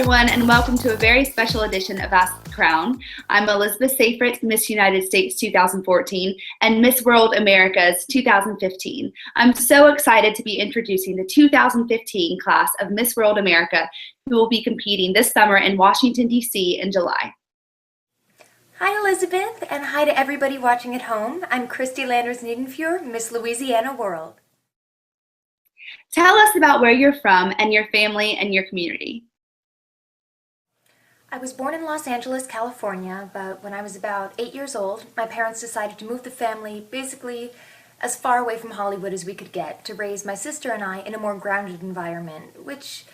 everyone, and welcome to a very special edition of Ask the Crown. I'm Elizabeth Seyfried, Miss United States 2014 and Miss World Americas 2015. I'm so excited to be introducing the 2015 class of Miss World America, who will be competing this summer in Washington, D.C. in July. Hi Elizabeth, and hi to everybody watching at home. I'm Christy Landers-Niedenfuhr, Miss Louisiana World. Tell us about where you're from and your family and your community. I was born in Los Angeles, California, but when I was about 8 years old, my parents decided to move the family basically as far away from Hollywood as we could get to raise my sister and I in a more grounded environment, which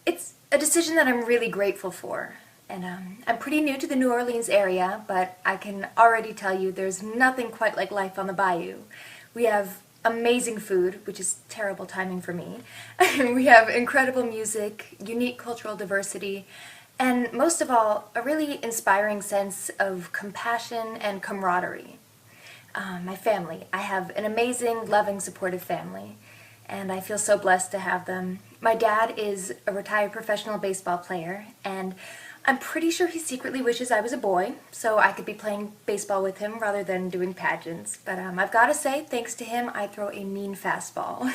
it's a decision that I'm really grateful for. And I'm pretty new to the New Orleans area, but I can already tell you there's nothing quite like life on the bayou. We have amazing food, which is terrible timing for me. We have incredible music, unique cultural diversity, and most of all, a really inspiring sense of compassion and camaraderie. My family. I have an amazing, loving, supportive family, and I feel so blessed to have them. My dad is a retired professional baseball player, and I'm pretty sure he secretly wishes I was a boy, so I could be playing baseball with him rather than doing pageants. But I've got to say, thanks to him, I throw a mean fastball.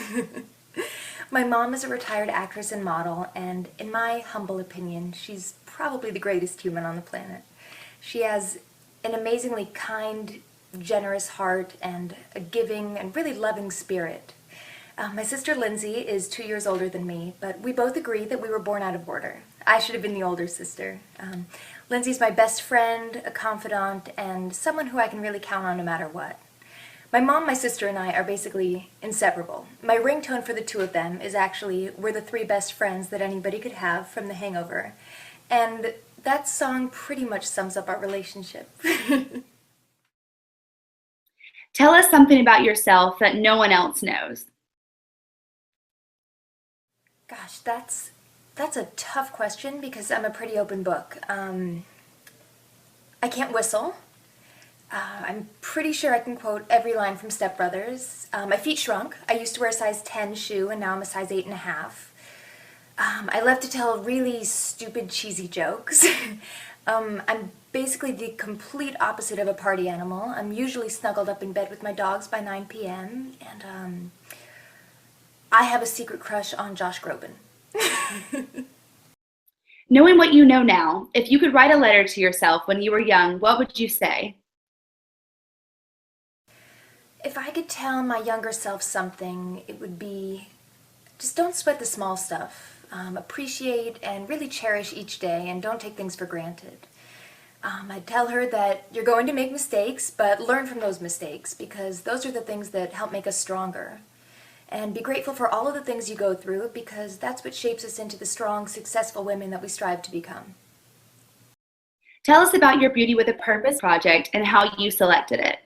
My mom is a retired actress and model, and in my humble opinion, she's probably the greatest human on the planet. She has an amazingly kind, generous heart and a giving and really loving spirit. My sister Lindsay is 2 years older than me, but we both agree that we were born out of order. I should have been the older sister. Lindsay's my best friend, a confidant, and someone who I can really count on no matter what. My mom, my sister, and I are basically inseparable. My ringtone for the two of them is actually "We're the three best friends that anybody could have" from The Hangover. And that song pretty much sums up our relationship. Tell us something about yourself that no one else knows. Gosh, that's a tough question because I'm a pretty open book. I can't whistle. I'm pretty sure I can quote every line from Step Brothers. My feet shrunk. I used to wear a size 10 shoe and now I'm a size 8.5. I love to tell really stupid, cheesy jokes. I'm basically the complete opposite of a party animal. I'm usually snuggled up in bed with my dogs by 9 p.m. and I have a secret crush on Josh Groban. Knowing what you know now, if you could write a letter to yourself when you were young, what would you say? If I could tell my younger self something, it would be just don't sweat the small stuff. Appreciate and really cherish each day and don't take things for granted. I'd tell her that you're going to make mistakes, but learn from those mistakes because those are the things that help make us stronger. And be grateful for all of the things you go through because that's what shapes us into the strong, successful women that we strive to become. Tell us about your Beauty with a Purpose project and how you selected it.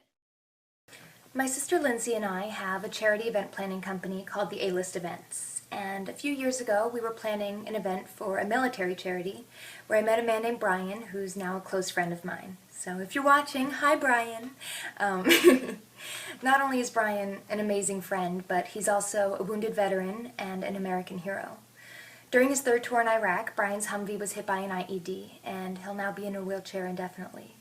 My sister Lindsay and I have a charity event planning company called the A-List Events. And a few years ago, we were planning an event for a military charity where I met a man named Brian, who's now a close friend of mine. So if you're watching, hi Brian. Not only is Brian an amazing friend, but he's also a wounded veteran and an American hero. During his third tour in Iraq, Brian's Humvee was hit by an IED, and he'll now be in a wheelchair indefinitely.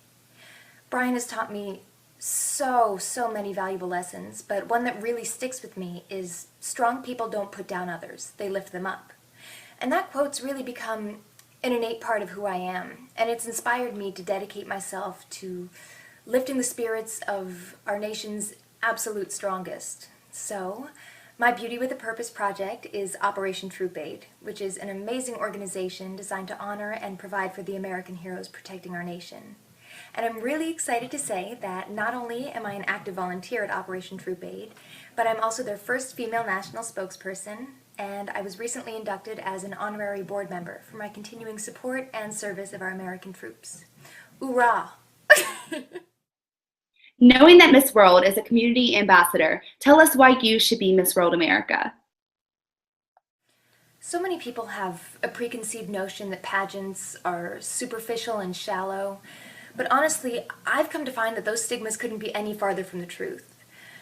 Brian has taught me so many valuable lessons, but one that really sticks with me is strong people don't put down others, they lift them up. And that quote's really become an innate part of who I am, and it's inspired me to dedicate myself to lifting the spirits of our nation's absolute strongest. So, my Beauty with a Purpose project is Operation Troop Aid, which is an amazing organization designed to honor and provide for the American heroes protecting our nation. And I'm really excited to say that not only am I an active volunteer at Operation Troop Aid, but I'm also their first female national spokesperson, and I was recently inducted as an honorary board member for my continuing support and service of our American troops. Hoorah! Knowing that Miss World is a community ambassador, tell us why you should be Miss World America. So many people have a preconceived notion that pageants are superficial and shallow, but honestly, I've come to find that those stigmas couldn't be any farther from the truth.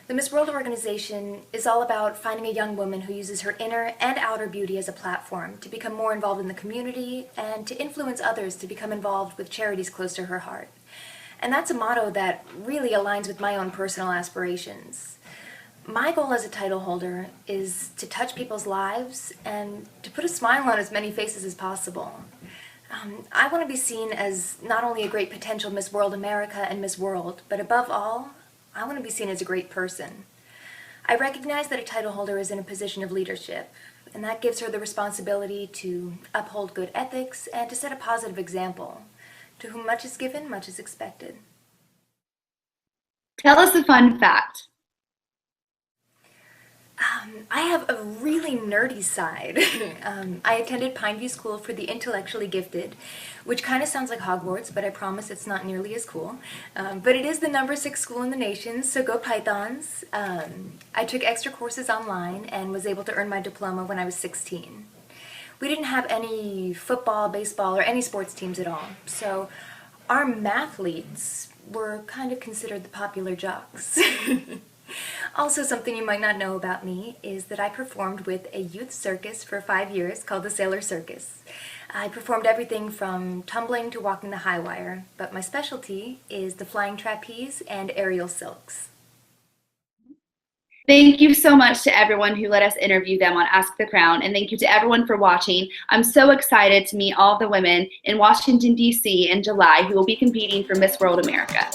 The Miss World organization is all about finding a young woman who uses her inner and outer beauty as a platform to become more involved in the community and to influence others to become involved with charities close to her heart. And that's a motto that really aligns with my own personal aspirations. My goal as a title holder is to touch people's lives and to put a smile on as many faces as possible. I want to be seen as not only a great potential Miss World America and Miss World, but above all, I want to be seen as a great person. I recognize that a title holder is in a position of leadership, and that gives her the responsibility to uphold good ethics and to set a positive example. To whom much is given, much is expected. Tell us a fun fact. I have a really nerdy side. I attended Pineview School for the Intellectually Gifted, which kind of sounds like Hogwarts, but I promise it's not nearly as cool. But it is the #6 school in the nation, so go Pythons. I took extra courses online and was able to earn my diploma when I was 16. We didn't have any football, baseball, or any sports teams at all, so our mathletes were kind of considered the popular jocks. Also, something you might not know about me is that I performed with a youth circus for 5 years called the Sailor Circus. I performed everything from tumbling to walking the high wire, but my specialty is the flying trapeze and aerial silks. Thank you so much to everyone who let us interview them on Ask the Crown, and thank you to everyone for watching. I'm so excited to meet all the women in Washington, D.C. in July who will be competing for Miss World America.